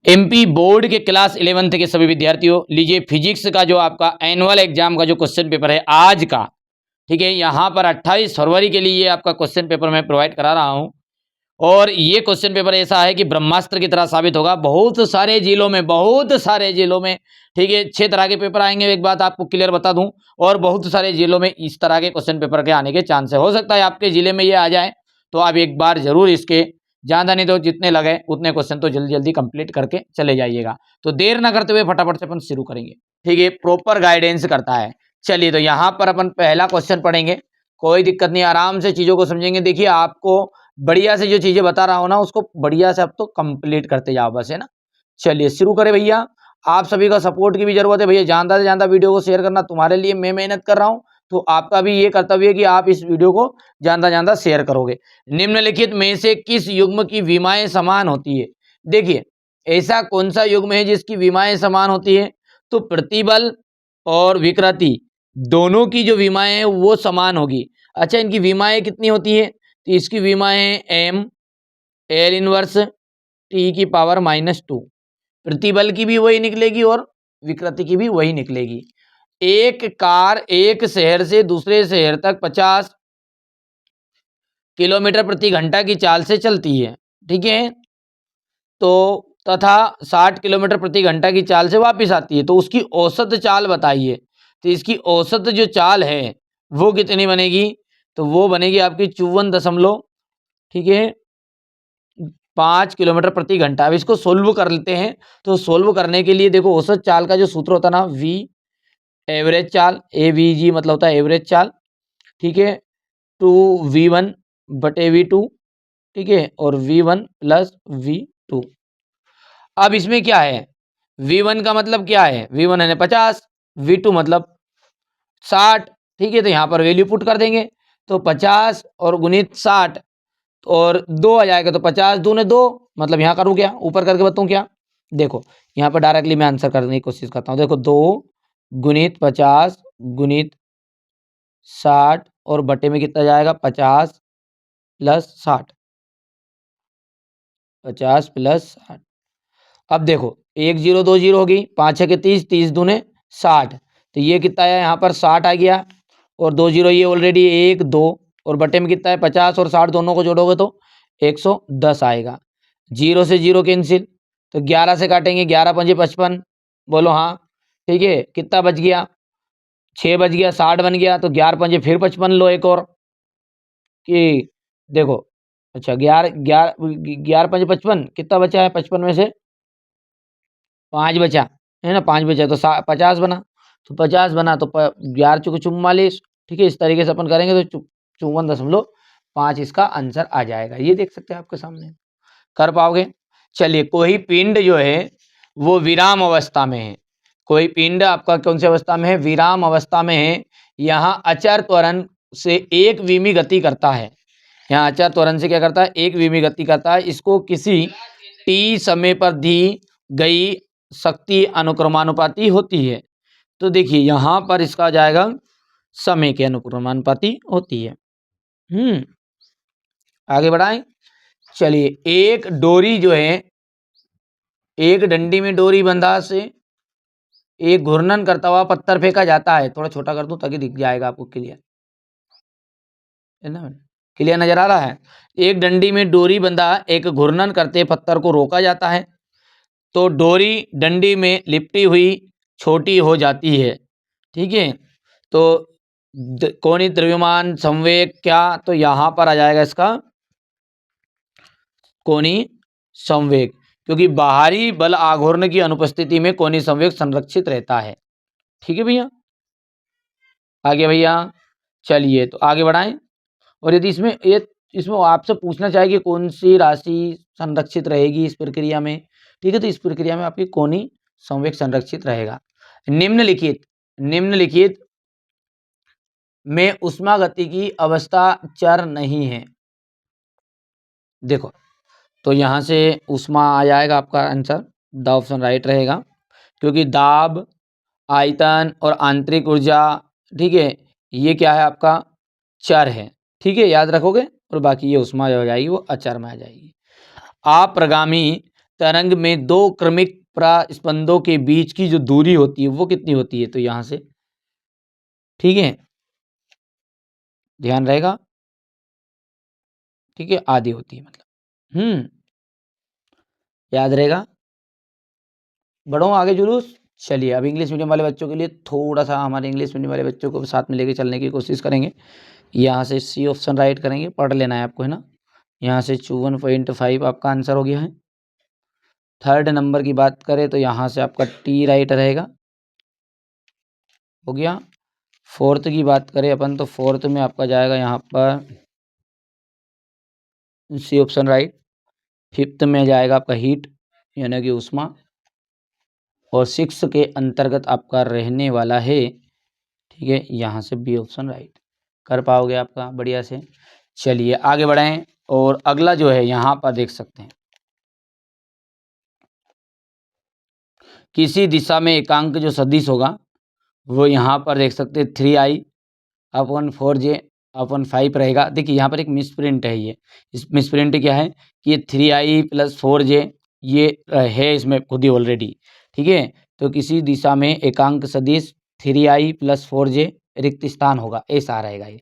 MP board के class 11th के सभी विद्यार्थियों, लीजिए फिजिक्स का जो आपका एनुअल एग्जाम का जो क्वेश्चन पेपर है आज का, ठीक है, यहाँ पर 28 फरवरी के लिए आपका क्वेश्चन पेपर मैं प्रोवाइड करा रहा हूँ। और ये क्वेश्चन पेपर ऐसा है कि ब्रह्मास्त्र की तरह साबित होगा। बहुत सारे जिलों में, ठीक है, 6 तरह के पेपर आएंगे, एक बात आपको क्लियर बता दूं। और बहुत सारे जिलों में इस तरह के क्वेश्चन पेपर के आने के चांस है। हो सकता है आपके जिले में ये आ जाए, तो आप एक बार जरूर इसके, ज़्यादा नहीं तो जितने लगे उतने क्वेश्चन तो जल्दी जल्दी कंप्लीट करके चले जाइएगा। तो देर ना करते हुए फटाफट से अपन शुरू करेंगे, ठीक है। प्रॉपर गाइडेंस करता है। चलिए, तो यहाँ पर अपन पहला क्वेश्चन पढ़ेंगे, कोई दिक्कत नहीं, आराम से चीज़ों को समझेंगे। देखिए, आपको बढ़िया से जो चीजें बता रहा हूं ना, उसको बढ़िया से अब तो कंप्लीट करते जाओ बस, है ना। चलिए शुरू करें भैया। आप सभी का सपोर्ट की भी जरूरत है भैया, ज्यादा से ज्यादा वीडियो को शेयर करना तुम्हारे लिए मैं मेहनत कर रहा हूं, तो आपका भी ये कर्तव्य है कि आप इस वीडियो को ज्यादा ज्यादा शेयर करोगे। निम्नलिखित में से किस युग्म की विमाएं समान होती है? देखिए, ऐसा कौन सा युग्म है जिसकी विमाएं समान होती है? तो प्रतिबल और विकृति दोनों की जो विमाएं है वो समान होगी। अच्छा, इनकी विमाएं कितनी होती है? तो इसकी विमाएं एम एल इनवर्स टी की पावर -2। प्रतिबल की भी वही निकलेगी और विकृति की भी वही निकलेगी। एक कार एक शहर से दूसरे शहर तक 50 किलोमीटर प्रति घंटा की चाल से चलती है, ठीक है, तो तथा 60 किलोमीटर प्रति घंटा की चाल से वापस आती है। तो उसकी औसत चाल बताइए। तो इसकी औसत जो चाल है वो कितनी बनेगी? तो वो बनेगी आपकी 54, ठीक है, 5 किलोमीटर प्रति घंटा। अब इसको सोल्व कर लेते हैं। तो सोल्व करने के लिए देखो, औसत चाल का जो सूत्र होता है ना, वी एवरेज चाल, ए वी जी मतलब होता है एवरेज चाल, ठीक है, 2v1/v2, ठीक है, और v1 + v2। अब इसमें क्या है, v1 का मतलब क्या है? v1 है 50, v2 मतलब 60, ठीक है। तो यहाँ पर वैल्यू पुट कर देंगे, तो 50 और गुणित 60 और 2 आ जाएगा, तो 50 दूने 2, मतलब यहाँ करूँ क्या, ऊपर करके बताऊँ क्या? देखो, यहाँ पर डायरेक्टली मैं आंसर करने की कोशिश करता हूँ। देखो, 2 गुणित 50 गुणित 60 और बटे में कितना जाएगा? 50 + 60, 50 + 60। अब देखो, 1 0 2 0 होगी, 5 6 के 30, 30 दूने 60, तो ये कितना है यहाँ पर? 60 आ गया। और 2 0 ये ऑलरेडी 1 2, और बटे में कितना है? 50 और 60 दोनों को जोड़ोगे तो 110 आएगा। 0 से 0 कैंसिल, तो 11 से काटेंगे, 11 × 5 = 55, बोलो हाँ, ठीक है। कितना बच गया? 6 बच गया, 60 बन गया, तो 11 × 5 फिर 55 लो एक और, कि देखो, अच्छा 11 11 11 × 5 = 55, कितना बचा है? 55 में से 5 बचा है ना, 5 बचा तो 50 बना, तो 50 बना तो 11 × 4 = 44, ठीक है। इस तरीके से अपन करेंगे तो 54.5 इसका आंसर आ जाएगा। ये देख सकते हैं आपके सामने, कर पाओगे? चलिए, कोई पिंड जो है वो विराम अवस्था में है। कोई पिंड आपका कौन सी अवस्था में है? विराम अवस्था में है। यहाँ अचर त्वरण से 1 विमी गति करता है। यहाँ अचर त्वरण से क्या करता है? 1 विमी गति करता है। इसको किसी t समय पर दी गई शक्ति अनुक्रमानुपाती होती है। तो देखिए, यहाँ पर इसका आ जाएगा समय के अनुक्रमानुपाती होती है। आगे बढ़ाएं। चलिए, एक डोरी जो है, एक डंडी में डोरी बंधा से एक घूर्णन करता हुआ पत्थर फेंका जाता है। थोड़ा छोटा कर दूं ताकि दिख जाएगा आपको क्लियर, है ना? क्लियर नजर आ रहा है? एक डंडी में डोरी बंधा एक घूर्णन करते पत्थर को रोका जाता है, तो डोरी डंडी में लिपटी हुई छोटी हो जाती है, ठीक है। तो कोणीय द्रव्यमान संवेग क्या? तो यहाँ पर आ जाएगा इसका कोणीय संवेग, क्योंकि बाहरी बल आघूर्ण की अनुपस्थिति में कोणीय संवेग संरक्षित रहता है, ठीक है भैया। आगे भैया, चलिए तो आगे बढ़ाएं। और यदि इसमें आपसे पूछना चाहे कि कौन सी राशि संरक्षित रहेगी इस प्रक्रिया में, ठीक है, तो इस प्रक्रिया में आपकी कोणीय संवेग संरक्षित रहेगा। निम्नलिखित में उष्मा गति की अवस्था चर नहीं है। देखो, तो यहाँ से उष्मा आ जाएगा आपका आंसर, द ऑप्शन राइट रहेगा, क्योंकि दाब, आयतन और आंतरिक ऊर्जा, ठीक है, ये क्या है? आपका चर है, ठीक है, याद रखोगे। और बाकी ये उष्मा हो जाएगी, वो अचर में आ जाएगी। अप्रगामी तरंग में दो क्रमिक प्रस्पंदों के बीच की जो दूरी होती है वो कितनी होती है? तो यहां से, ठीक है, ध्यान रहेगा, ठीक है, आधी होती है मतलब। याद रहेगा। बढ़ो आगे जुलूस। चलिए अब इंग्लिश मीडियम वाले बच्चों के लिए थोड़ा सा हमारे इंग्लिश मीडियम वाले बच्चों को साथ में लेके चलने की कोशिश करेंगे। यहाँ से सी ऑप्शन राइट करेंगे, पढ़ लेना है आपको, है ना। यहाँ से 51.5 आपका आंसर हो गया है। थर्ड नंबर की बात करें तो यहाँ से आपका टी राइट रहेगा, हो गया। फोर्थ की बात करें अपन तो फोर्थ में आपका जाएगा यहाँ पर सी ऑप्शन राइट। फिफ्थ में जाएगा आपका हीट यानी कि उष्मा, और सिक्स के अंतर्गत आपका रहने वाला है, ठीक है, यहाँ से बी ऑप्शन राइट। कर पाओगे आपका बढ़िया से। चलिए आगे बढ़ें और अगला जो है यहाँ पर देख सकते हैं, किसी दिशा में एकांक जो सदिश होगा वो यहाँ पर देख सकते हैं 3i अपॉन 4j अपॉन 5 रहेगा। देखिए यहाँ पर एक मिसप्रिंट है, ये इस मिसप्रिंट क्या है कि ये 3i प्लस 4j ये है इसमें खुद ही ऑलरेडी, ठीक है। तो किसी दिशा में एकांक सदिश 3i प्लस 4j रिक्त स्थान होगा, ऐसा रहेगा ये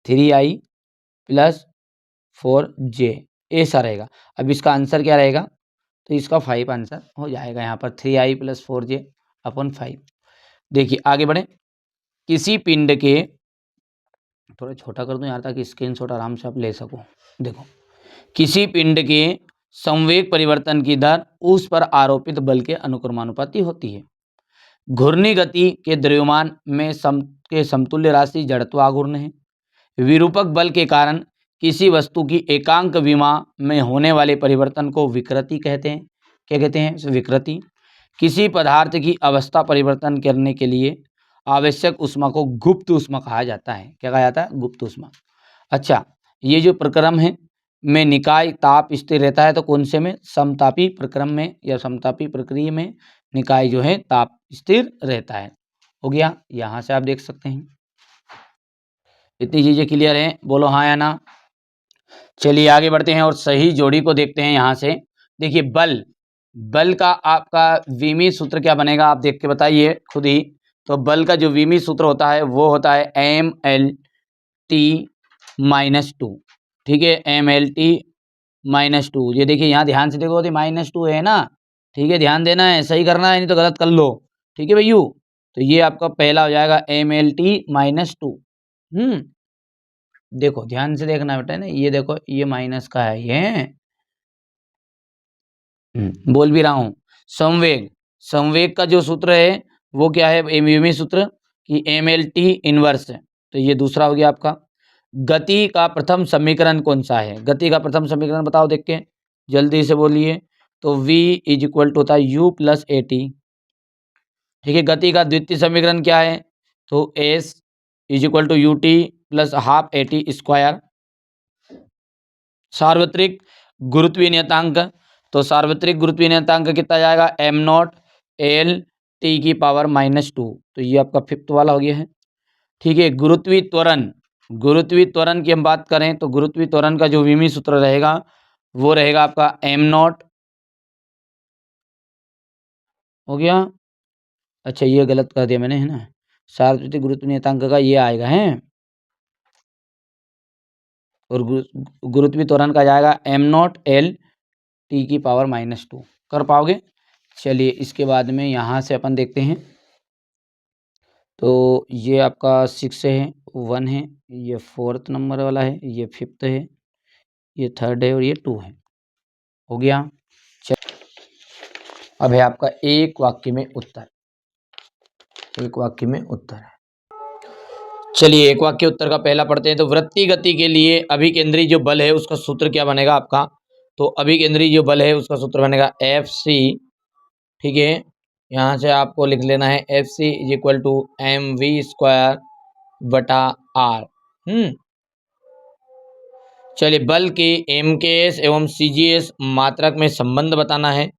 3i प्लस 4j ऐसा रहेगा। अब इसका आंसर क्या रहेगा? तो इसका 5 आंसर हो जाएगा यहाँ पर 3i प्लस 4j अपॉन 5। देखिए आगे बढ़े। किसी पिंड के, थोड़ा छोटा कर दूं यार ताकि स्क्रीनशॉट आराम से आप ले सको। देखो, किसी पिंड के संवेग परिवर्तन की दर उस पर आरोपित बल के अनुक्रमानुपाती होती है। घूर्णी गति के द्रव्यमान में के समतुल्य राशि जड़त्वाघूर्ण है। विरूपक बल के कारण किसी वस्तु की एकांक विमा में होने वाले परिवर्तन को विकृति कहते हैं। क्या कहते हैं? विकृति। किसी पदार्थ की अवस्था परिवर्तन करने के लिए आवश्यक ऊष्मा को गुप्त ऊष्मा कहा जाता है। क्या कहा जाता है? गुप्त ऊष्मा। अच्छा, ये जो प्रक्रम है में निकाय ताप स्थिर रहता है, तो कौन से में? समतापी प्रक्रम में या समतापी प्रक्रिया में निकाय जो है ताप स्थिर रहता है। हो गया, यहाँ से आप देख सकते हैं। इतनी चीजें क्लियर हैं? बोलो हाँ या ना। चलिए आगे बढ़ते हैं और सही जोड़ी को देखते हैं। यहाँ से देखिए, बल, बल का आपका विमी सूत्र क्या बनेगा आप देख के बताइए खुद ही। तो बल का जो विमी सूत्र होता है वो होता है MLT-2, ठीक है, MLT-2। ये देखिए यहाँ ध्यान से देखो तो -2 है ना, ठीक है, ध्यान देना है, सही करना है, नहीं तो गलत कर लो, ठीक है भैयू। तो ये आपका पहला हो जाएगा MLT-2। देखो ध्यान से देखना बेटा ना, ये देखो ये माइनस का है ये। बोल भी रहा हूँ। संवेग, संवेग का जो सूत्र है वो क्या है? एमयूमी सूत्र कि MLT इनवर्स है। तो ये दूसरा हो गया आपका। गति का प्रथम समीकरण कौन सा है? गति का प्रथम समीकरण बताओ देख के, जल्दी से बोलिए। तो V इज इक्वल टू होता है U प्लस AT, ठीक है। गति का द्वितीय समीकरण क्या है? तो S is equal to UT plus half AT square. सार्वत्रिक गुरुत्वीय नियतांक, तो सार्वत्रिक गुरुत्वीय नियतांक कितना जाएगा? m0L T⁻²। तो ये आपका फिफ्थ वाला हो गया है, ठीक है। गुरुत्वीय त्वरण, गुरुत्वीय त्वरण की हम बात करें तो गुरुत्वीय त्वरण का जो विमी सूत्र रहेगा वो रहेगा आपका m0, हो गया। अच्छा ये गलत कर दिया मैंने, है ना। सार्वत्रिक गुरुत्वीय नियतांक का ये आएगा है, और गुरुत्वीय त्वरण का जाएगा m0L T⁻²। कर पाओगे? चलिए इसके बाद में यहाँ से अपन देखते हैं। तो ये आपका 6 है, 1 है, ये 4th नंबर वाला है, ये 5th है, ये 3rd है और ये 2 है। हो गया। अब है आपका एक वाक्य में उत्तर, एक वाक्य में उत्तर है। चलिए एक वाक्य उत्तर का पहला पढ़ते हैं। तो वृत्तीय गति के लिए अभिकेंद्री जो बल है उसका सूत्र क्या बनेगा आपका? तो अभिकेंद्री जो बल है उसका सूत्र बनेगा FC, ठीक है। यहाँ से आपको लिख लेना है FC is equal to mv²/r। चलिए बल के MKS एवं CGS मात्रक में संबंध बताना है।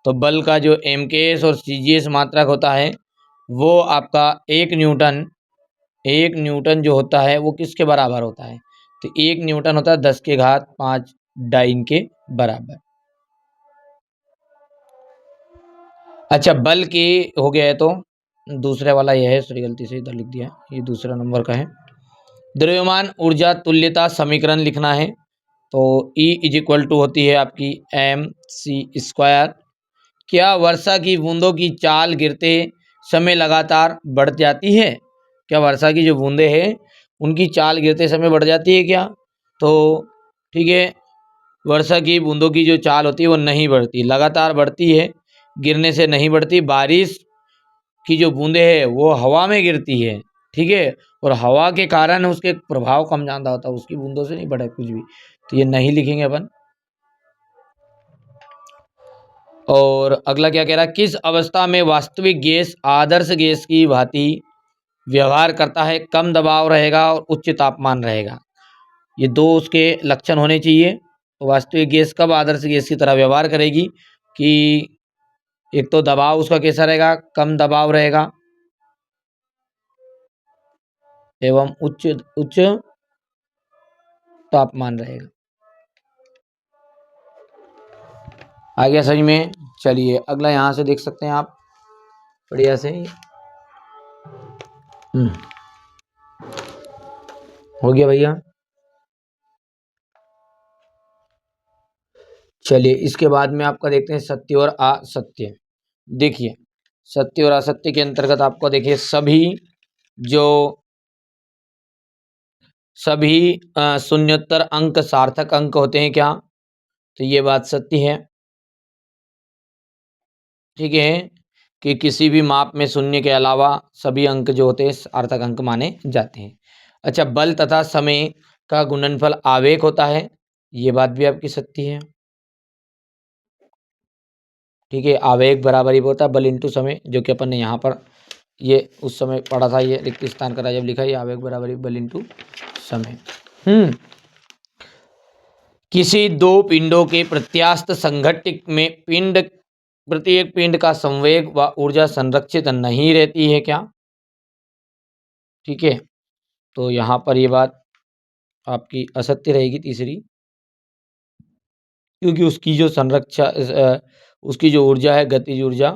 तो बल का जो MKS और CGS मात्रक होता है वो आपका 1 न्यूटन जो होता है वो किसके बराबर होता है? तो 1 न्यूटन होता है 10⁵ डाइन के बराबर। अच्छा, बल की हो गया है तो दूसरे वाला यह है, सॉरी गलती से इधर लिख दिया, ये दूसरा नंबर का है। द्रव्यमान ऊर्जा तुल्यता समीकरण लिखना है, तो E इज इक्वल टू होती है आपकी mc²। क्या वर्षा की बूंदों की चाल गिरते समय लगातार बढ़ जाती है? क्या वर्षा की जो बूंदें हैं उनकी चाल गिरते समय बढ़ जाती है क्या? तो ठीक है, वर्षा की बूंदों की जो चाल होती है वो नहीं बढ़ती, लगातार बढ़ती है, गिरने से नहीं बढ़ती। बारिश की जो बूंदें हैं वो हवा में गिरती है, ठीक है, और हवा के कारण उसके प्रभाव कम ज़्यादा होता है, उसकी बूंदों से नहीं बढ़े कुछ भी, तो ये नहीं लिखेंगे अपन। और अगला क्या कह रहा है, किस अवस्था में वास्तविक गैस आदर्श गैस की भांति व्यवहार करता है? कम दबाव रहेगा और उच्च तापमान रहेगा, ये दो उसके लक्षण होने चाहिए। तो वास्तविक गैस कब आदर्श गैस की तरह व्यवहार करेगी कि एक तो दबाव उसका कैसा रहेगा, कम दबाव रहेगा, एवं उच्च उच्च तापमान रहेगा। आ गया समझ में? चलिए अगला यहाँ से देख सकते हैं आप बढ़िया से। हो गया भैया। चलिए इसके बाद में आपका देखते हैं सत्य और असत्य। देखिए सत्य और असत्य के अंतर्गत आपको देखिए सभी शून्योत्तर अंक सार्थक अंक होते हैं क्या? तो ये बात सत्य है, ठीक है, कि किसी भी माप में शून्य के अलावा सभी अंक जो होते हैं सार्थक अंक माने जाते हैं। अच्छा, बल तथा समय का गुणनफल आवेग होता है, ये बात भी आपकी सत्य है, ठीक है, आवेग बराबर ही होता है बल इंटू समय, जो कि अपन ने यहाँ पर ये उस समय पढ़ा था, ये रिक्त स्थान का जब लिखा है, आवेग बराबर ही बल इंटू समय। किसी दो पिंडों के प्रत्यास्थ संघट्ट में प्रत्येक पिंड का संवेग व ऊर्जा संरक्षित नहीं रहती है क्या? ठीक है, तो यहाँ पर ये बात आपकी असत्य रहेगी तीसरी, क्योंकि उसकी जो ऊर्जा है गतिज ऊर्जा,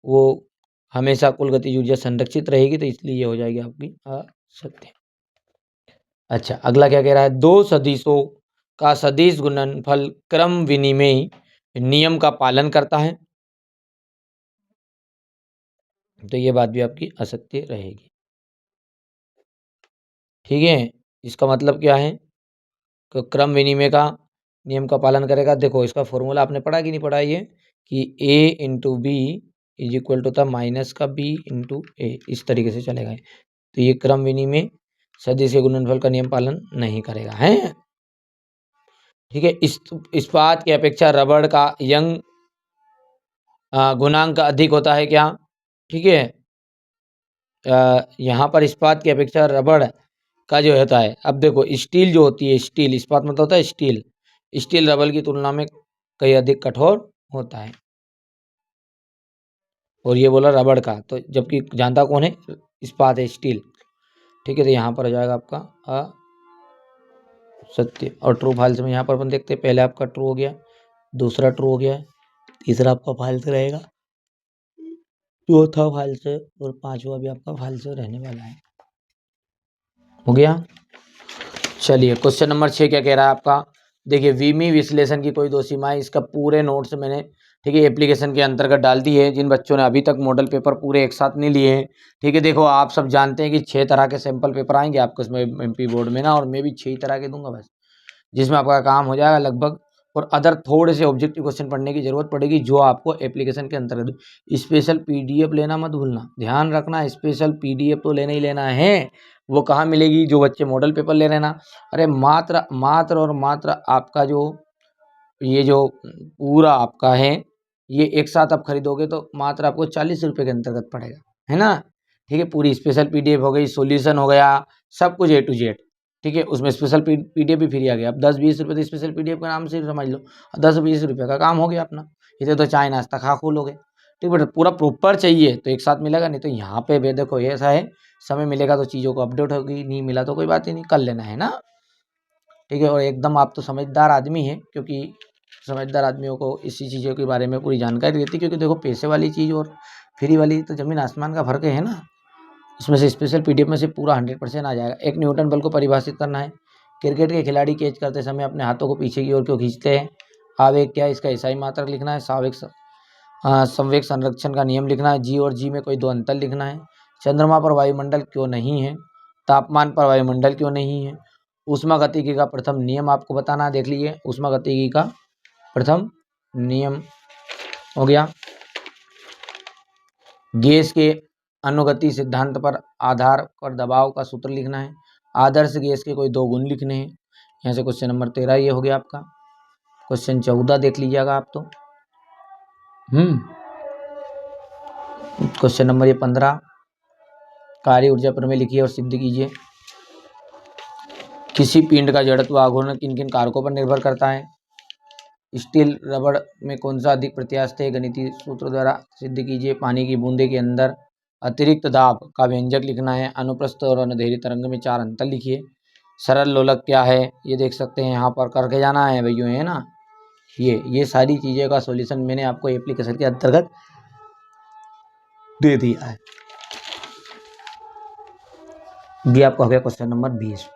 वो हमेशा कुल गतिज ऊर्जा संरक्षित रहेगी, तो इसलिए ये हो जाएगी आपकी असत्य। अच्छा अगला क्या कह रहा है, दो सदिशों का सदिश गुणनफल क्रम विनिमय नियम का पालन करता है, तो ये बात भी आपकी असत्य रहेगी, ठीक है। इसका मतलब क्या है, क्रम विनिमय का नियम का पालन करेगा। देखो इसका फॉर्मूला आपने पढ़ा कि नहीं पढ़ा, ये कि a into b is equal to था माइनस का b इंटू ए, इस तरीके से चलेगा। तो ये क्रम विनिमय सदिश के गुणनफल का नियम पालन नहीं करेगा, है, ठीक है। इस्पात की अपेक्षा रबड़ का यंग गुणांक अधिक होता है क्या? ठीक है, यहाँ पर इस्पात की अपेक्षा रबड़ का जो होता है, अब देखो स्टील जो होती है, स्टील इस्पात मतलब होता है स्टील, स्टील रबड़ की तुलना में कहीं अधिक कठोर होता है, और ये बोला रबड़ का, तो जबकि जानता कौन है, इस्पात है, स्टील, ठीक है। तो यहाँ पर हो जाएगा आपका असत्य। और ट्रू फाल्स में यहाँ पर अपन देखते हैं, पहले आपका ट्रू हो गया, दूसरा ट्रू हो गया, तीसरा आपका फाल्स रहेगा, चौथा फाल्स, और पांचवा भी आपका फाल्स रहने वाला है। हो गया। चलिए क्वेश्चन नंबर 6 क्या कह रहा है आपका, देखिए विमी विश्लेषण की कोई दो सीमाएं, इसका पूरे नोट्स मैंने, ठीक है, एप्लीकेशन के अंतर्गत डाल दी है। जिन बच्चों ने अभी तक मॉडल पेपर पूरे एक साथ नहीं लिए हैं, ठीक है, देखो आप सब जानते हैं कि 6 तरह के सैंपल पेपर आएंगे आपको इसमें MP बोर्ड में ना, और मैं भी 6 तरह के दूंगा बस, जिसमें आपका काम हो जाएगा लगभग। और अदर थोड़े से ऑब्जेक्टिव क्वेश्चन पढ़ने की जरूरत पड़ेगी, जो आपको एप्लीकेशन के अंतर्गत। स्पेशल PDF लेना मत भूलना, ध्यान रखना, स्पेशल PDF तो लेना ही लेना है। वो कहाँ मिलेगी, जो बच्चे मॉडल पेपर ले रहे हैं ना, अरे मात्र मात्र और मात्र आपका जो ये जो पूरा आपका है, ये एक साथ आप खरीदोगे तो मात्र आपको 40 रुपये के अंतर्गत पड़ेगा, है ना, ठीक है। पूरी स्पेशल PDF हो गई, सॉल्यूशन हो गया, सब कुछ A to Z, ठीक है। उसमें स्पेशल PDF भी फ्री आ गया। अब 10-20 रुपये तो स्पेशल PDF का नाम से समझ लो, 10-20 रुपये का काम हो गया अपना, इसे तो चाय नाश्ता खा खो लोगे, ठीक है। बट पूरा प्रॉपर चाहिए तो एक साथ मिलेगा, नहीं तो यहाँ पे भी देखो ऐसा है, समय मिलेगा तो चीज़ों को अपडेट होगी, नहीं मिला तो कोई बात ही नहीं, कर लेना है ना, ठीक है। और एकदम आप तो समझदार आदमी हैं, क्योंकि समझदार आदमियों को इसी चीज़ों के बारे में पूरी जानकारी रहती है, क्योंकि देखो पैसे वाली चीज़ और फ्री वाली तो ज़मीन आसमान का फ़र्क है ना। इसमें से स्पेशल पीडीएफ में से पूरा 100% आ जाएगा। एक न्यूटन बल को परिभाषित करना है। क्रिकेट के खिलाड़ी कैच करते समय अपने हाथों को पीछे की ओर क्यों खींचते हैं? आवेग क्या है, इसका एसआई मात्रक लिखना है। संवेग संरक्षण का नियम लिखना है। जी और जी में कोई दो अंतर लिखना है। चंद्रमा पर वायुमंडल क्यों नहीं है? तापमान पर वायुमंडल क्यों नहीं है? ऊष्मागतिकी का प्रथम नियम आपको बताना है। देख लीजिए, ऊष्मागतिकी का प्रथम नियम हो गया। गैस के अनुगति सिद्धांत पर आधार पर दबाव का सूत्र लिखना है। आदर्श गैस के कोई दो गुण लिखने हैं। यहाँ से क्वेश्चन नंबर 13 ये हो गया आपका। क्वेश्चन 14 देख लीजिएगा आप तो। क्वेश्चन नंबर ये 15 कार्य ऊर्जा प्रमेय लिखिए और सिद्ध कीजिए। किसी पिंड का जड़त्व आघूर्ण किन किन कारकों पर निर्भर करता है? स्टील रबड़ में कौन सा अधिक प्रत्यास्थ है? गणितीय सूत्र द्वारा सिद्ध कीजिए। पानी की बूंदे के अंदर अतिरिक्त दाब का व्यंजक लिखना है। अनुप्रस्थ और अनुदैर्ध्य तरंग में 4 अंतर लिखिए। सरल लोलक क्या है? ये देख सकते हैं यहाँ पर करके जाना है भैया, है ना। ये सारी चीज़ें का सॉल्यूशन मैंने आपको एप्लीकेशन के अंतर्गत दे दिया है। ये आपका हो गया क्वेश्चन नंबर 20।